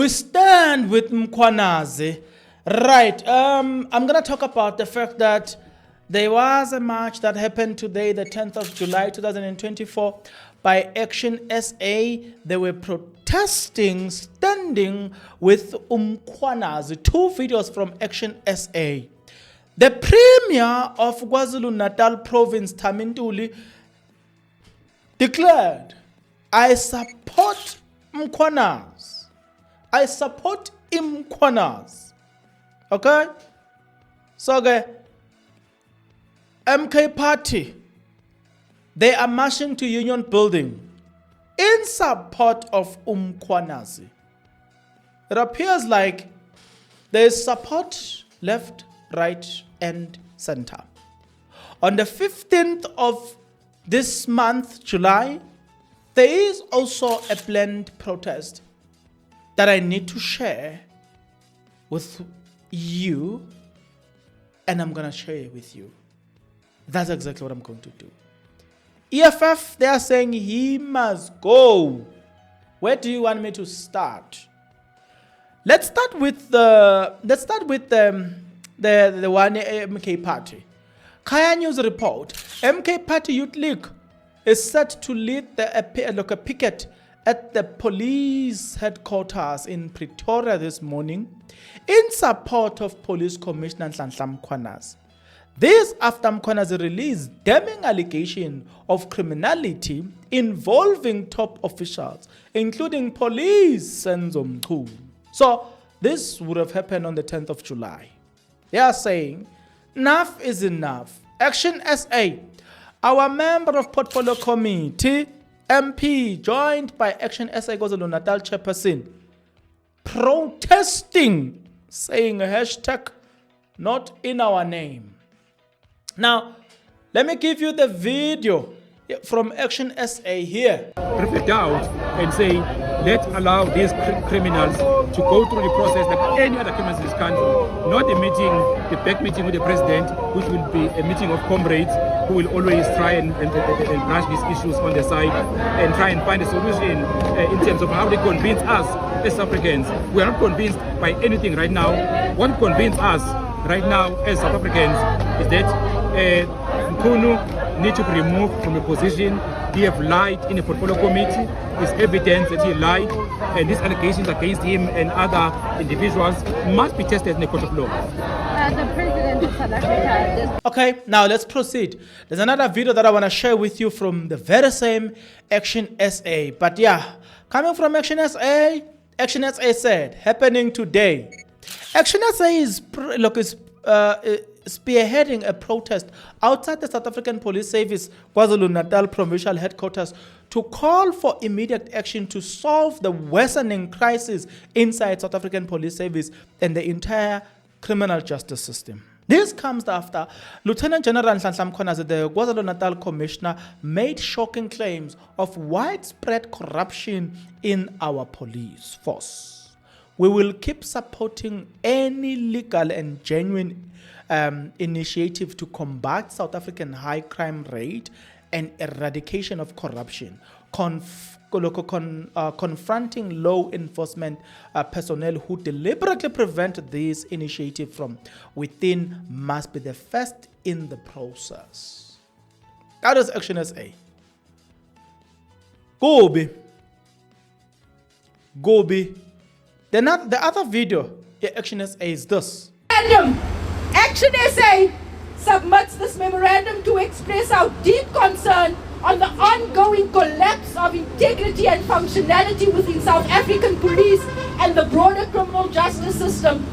We stand with Mkhwanazi. Right, I'm going to talk about the fact that there was a march that happened today, the 10th of July, 2024, by Action SA. They were protesting, standing with Mkhwanazi. 2 videos from Action SA. The Premier of KwaZulu-Natal Province, Tamintuli, declared, I support Mkhwanazi. I support Mkhwanazi. Okay? So, MK Party, they are marching to Union Building in support of Mkhwanazi. It appears like there is support left, right, and center. On the 15th of this month, July, there is also a planned protest that I need to share with you, and I'm going to share it with you. That's exactly what I'm going to do. EFF, they are saying he must go. Where do you want me to start? Let's start with the one MK Party. Kaya News report: MK Party Youth League is set to lead a picket at the police headquarters in Pretoria this morning in support of Police Commissioner Nhlanhla Mkhwanazi. This after Mkhwanazi released damning allegation of criminality involving top officials, including police and Zomchulu. So this would have happened on the 10th of July. They are saying, enough is enough. Action SA, our member of Portfolio Committee, MP, joined by Action SA KwaZulu-Natal chairperson, protesting, saying hashtag not in our name. Now, let me give you the video from Action SA here. Reflect out and say, let's allow these criminals to go through the process like any other criminals in this country. Not a meeting, the back meeting with the president, which will be a meeting of comrades who will always try and brush these issues on the side and try and find a solution in terms of how they convince us as Africans. We are not convinced by anything right now. What convinces us right now as South Africans is that Mkhunu needs to be removed from a position. He have lied in a portfolio committee. It's evidence that he lied, and these allegations against him and other individuals must be tested in a court of law. The president of South Africa. Okay, now let's proceed. There's another video that I want to share with you from the very same Action SA. But yeah, coming from Action SA said, happening today. Action SA is spearheading a protest outside the South African Police Service KwaZulu-Natal Provincial Headquarters to call for immediate action to solve the worsening crisis inside South African Police Service and the entire criminal justice system. This comes after Lieutenant General Nhlanhla Mkhwanazi, the KwaZulu-Natal Commissioner, made shocking claims of widespread corruption in our police force. We will keep supporting any legal and genuine initiative to combat South African high crime rate and eradication of corruption. Confronting law enforcement personnel who deliberately prevent this initiative from within must be the first in the process. That is Action SA. Gobi. The other video in Action SA is this. Action SA submits this memorandum to express our deep concern on the ongoing collapse of integrity and functionality within South African police and the broader criminal justice system.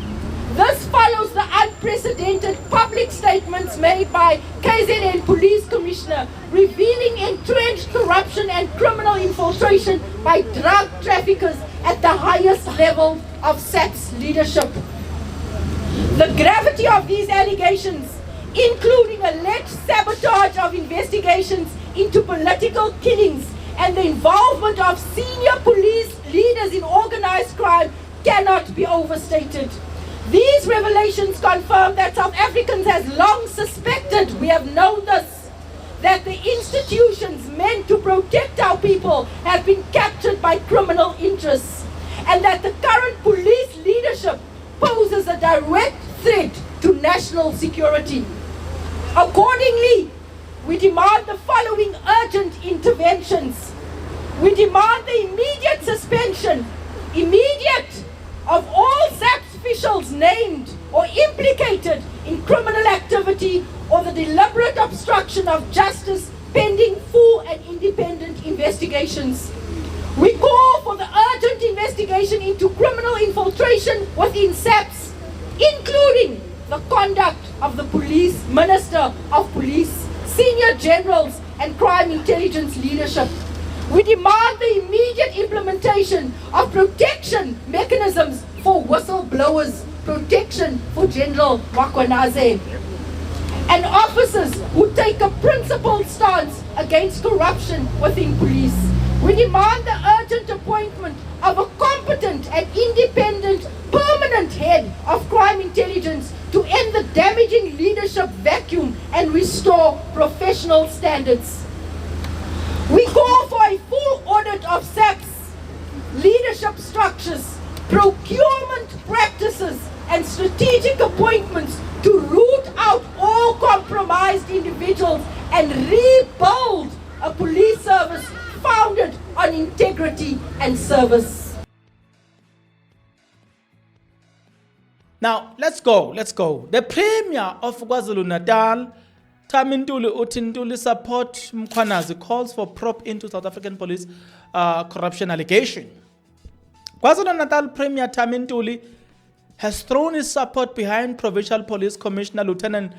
This follows the unprecedented public statements made by KZN Police Commissioner revealing entrenched corruption and criminal infiltration by drug traffickers at the highest level of SAP's leadership. The gravity of these allegations, including alleged sabotage of investigations into political killings and the involvement of senior police leaders in organized crime, cannot be overstated. These revelations confirm that South Africans has long suspected, we have known this, that the institutions meant to protect our people have been captured by criminal interests. and that the current police leadership poses a direct threat to national security. Accordingly, we demand the following urgent interventions. We demand the immediate suspension, of all SAPS officials named or implicated in criminal activity or the deliberate obstruction of justice pending full and independent investigations. We call for the urgent investigation into criminal infiltration within SAPS, including the conduct of the police, Minister of Police, senior generals and crime intelligence leadership. We demand the immediate implementation of protection mechanisms for whistleblowers, protection for General Mkhwanazi, and officers who take a principled stance against corruption within police. We demand the urgent appointment of a competent and independent permanent head of crime intelligence to end the damaging leadership vacuum and restore professional standards. We call for a full audit of SAPS, leadership structures, procurement practices, and strategic appointments to root out all compromised individuals and rebuild a police service founded on integrity and service. Now, let's go. The Premier of KwaZulu-Natal, Tamintuli Utintuli support Mkhwanazi calls for probe into South African police corruption allegation. KwaZulu-Natal Premier Tamintuli has thrown his support behind Provincial Police Commissioner Lieutenant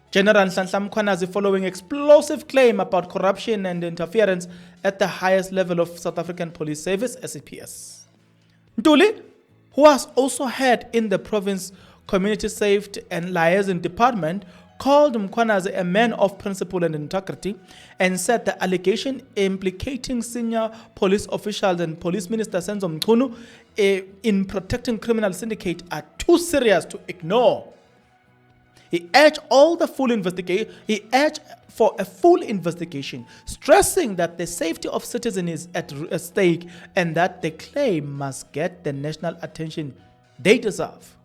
General Nhlanhla Mkhwanazi following explosive claim about corruption and interference at the highest level of South African Police Service, SAPS. Ntuli, who was also head in the province Community Safety and Liaison Department, called Mkhwanazi a man of principle and integrity and said the allegation implicating senior police officials and Police Minister Senzo Mchunu in protecting criminal syndicate are too serious to ignore. He urged for a full investigation, stressing that the safety of citizens is at stake and that the claim must get the national attention they deserve.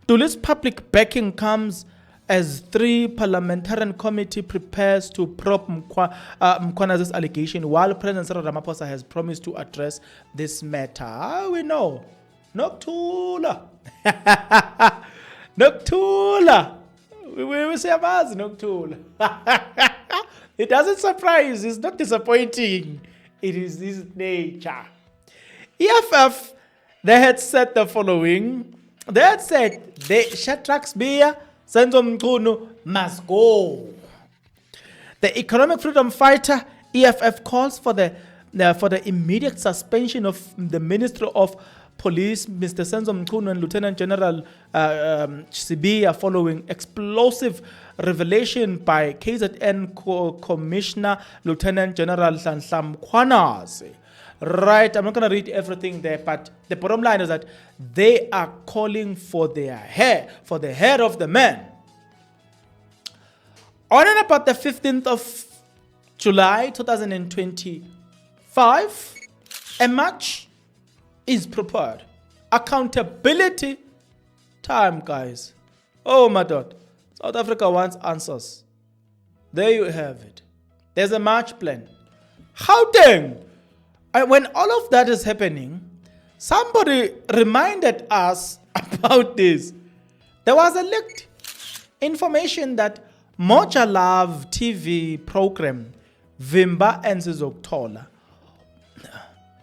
Tuli's public backing comes as 3 parliamentarian committee prepares to probe Mkhwanazi's allegation, while President Cyril Ramaphosa has promised to address this matter. We know. Noctula. Noctula. We say Amaz, Noctula. It doesn't surprise. It's not disappointing. It is his nature. EFF, they had said the following. They had said, Shadrach Beer, Senzo Mchunu must go. The economic freedom fighter, EFF, calls for the immediate suspension of the Minister of Police, Mr. Senzo Mchunu, and Lieutenant General Sibiya'S following explosive revelation by KZN Commissioner Lieutenant General Nhlanhla Mkhwanazi. Right, I'm not going to read everything there, but the bottom line is that they are calling for the head of the man. On and about the 15th of July 2025, a march is prepared. Accountability time, guys. Oh my God. South Africa wants answers. There you have it. There's a march plan. How dang? When all of that is happening, somebody reminded us about this. There was a leaked information that Moja Love TV program, Vimba and Sizoktola.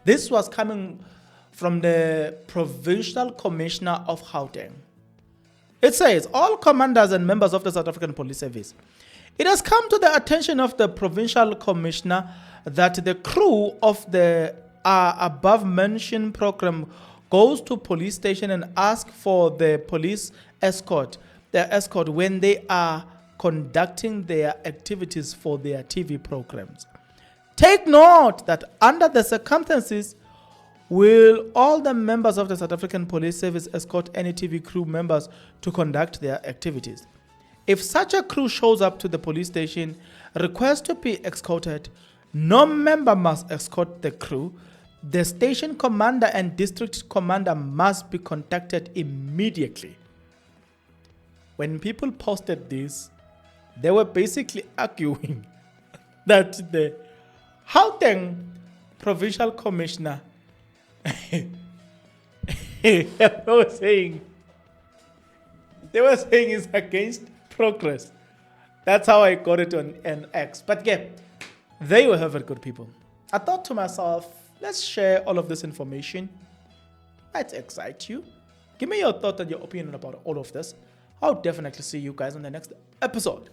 This was coming from the Provincial Commissioner of Gauteng. It says, all commanders and members of the South African Police Service. It has come to the attention of the Provincial Commissioner that the crew of the above-mentioned program goes to police station and asks for the police escort, when they are conducting their activities for their TV programs. Take note that under the circumstances, will all the members of the South African Police Service escort any TV crew members to conduct their activities? If such a crew shows up to the police station, request to be escorted, no member must escort the crew. the station commander and district commander must be contacted immediately. When people posted this, they were basically arguing that the Gauteng provincial commissioner they were saying it's against progress. That's how I got it on NX. But yeah, there you have it, good people. I thought to myself, let's share all of this information. Might excite you. Give me your thought and your opinion about all of this. I'll definitely see you guys on the next episode.